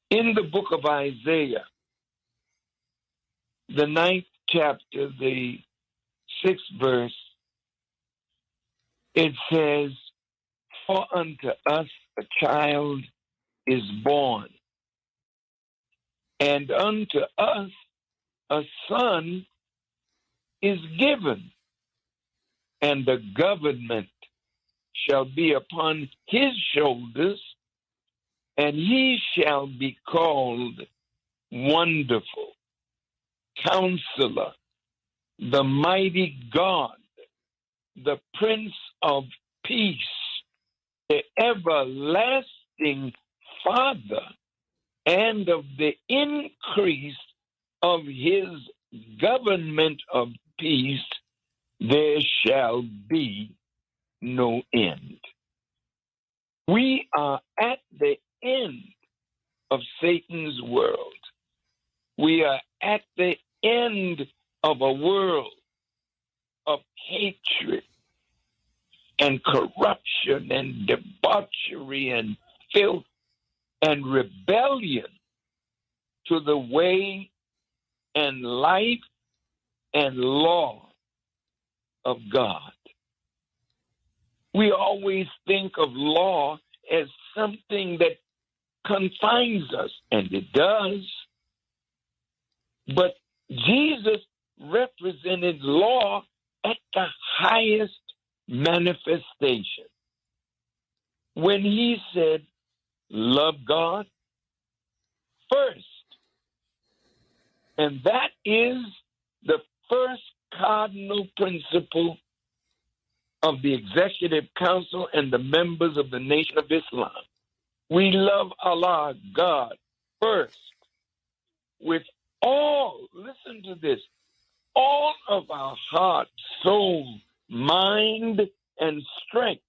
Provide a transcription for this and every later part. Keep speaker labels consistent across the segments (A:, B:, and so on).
A: In the book of Isaiah, the 9th chapter, the 6th verse, it says, "For unto us a child is born, and unto us a son is given, and the government shall be upon his shoulders, and he shall be called Wonderful, Counselor, the Mighty God, the Prince of Peace, the Everlasting Father, and of the increase of his government of peace there shall be no end." We are at the end of Satan's world. We are at the end of a world of hatred and corruption and debauchery and filth and rebellion to the way and life and law of God. We always think of law as something that confines us, and it does. But Jesus represented law at the highest manifestation when he said, "Love God first." And that is the first cardinal principle of the Executive Council and the members of the Nation of Islam. We love Allah, God, first, with all, listen to this, all of our heart, soul, mind, and strength.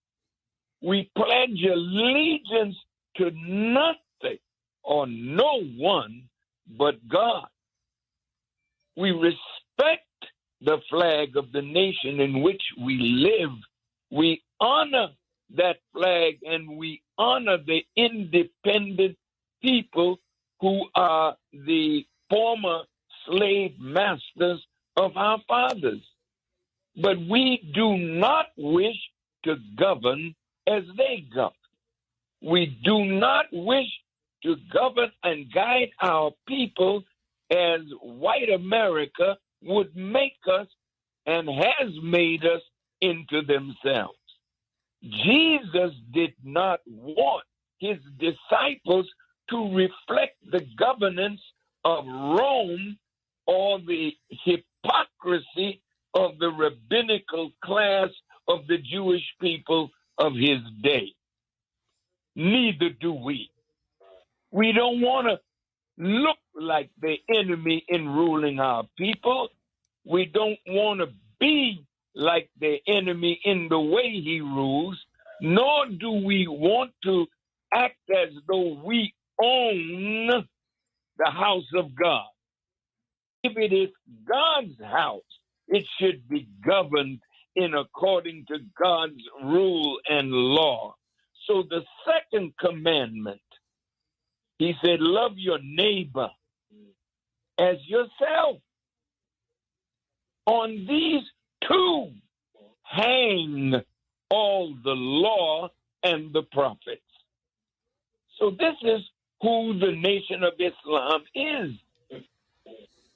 A: We pledge allegiance to nothing or no one but God. We respect the flag of the nation in which we live. We honor that flag, and we honor the independent people who are the former slave masters of our fathers. But we do not wish to govern as they govern. We do not wish to govern and guide our people as white America would make us and has made us into themselves. Jesus did not want his disciples to reflect the governance of Rome or the hypocrisy of the rabbinical class of the Jewish people of his day. Neither do we. We don't want to look like the enemy in ruling our people. We don't want to be like the enemy in the way he rules, nor do we want to act as though we own the house of God. If it is God's house, it should be governed in according to God's rule and law. So the second commandment, he said, love your neighbor as yourself. On these two hang all the law and the prophets. So this is who the Nation of Islam is.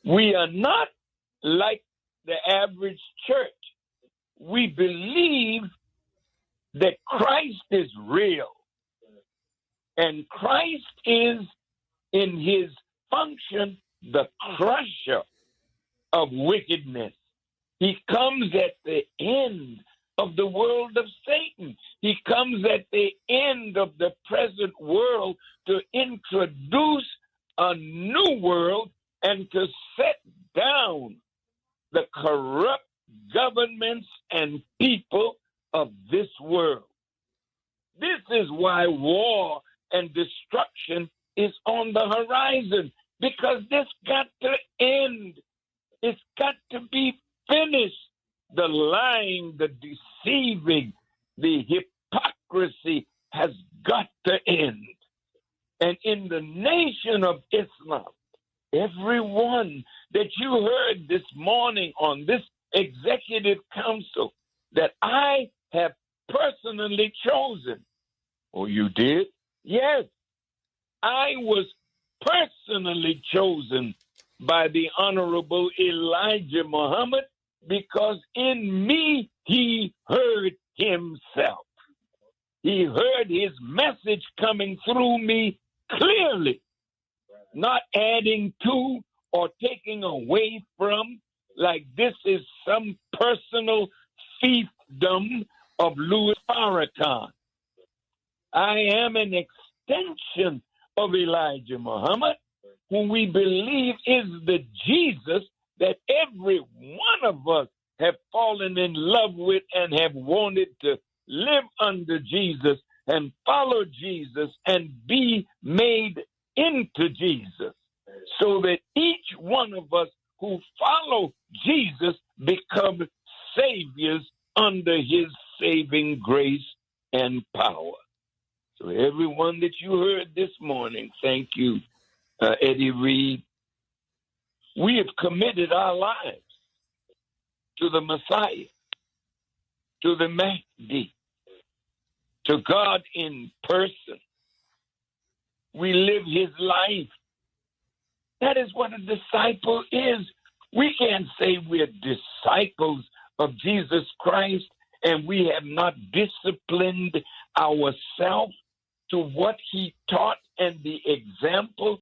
A: We are not like the average church. We believe that Christ is real. And Christ is, in his function, the crusher of wickedness. He comes at the end of the world of Satan. He comes at the end of the present world to introduce a new world and to set down the corrupt governments and people of this world. This is why war and destruction is on the horizon, because this got to end. It's got to be finished. The lying, the deceiving, the hypocrisy has got to end. And in the nation of Islam, everyone that you heard this morning on this executive council that I have personally chosen. Oh, you did? Yes. I was personally chosen by the Honorable Elijah Muhammad because in me he heard himself. He heard his message coming through me clearly, not adding to or taking away from, like this is some personal fiefdom of Louis Farrakhan. I am an extension of Elijah Muhammad, who we believe is the Jesus that every one of us have fallen in love with and have wanted to live under Jesus and follow Jesus and be made into Jesus, so that each one of us who follow Jesus become saviors under his saving grace and power. So everyone that you heard this morning, thank you, Eddie Reed. We have committed our lives to the Messiah, to the Mahdi, to God in person. We live his life. That is what a disciple is. We can't say we're disciples of Jesus Christ and we have not disciplined ourselves to what he taught and the example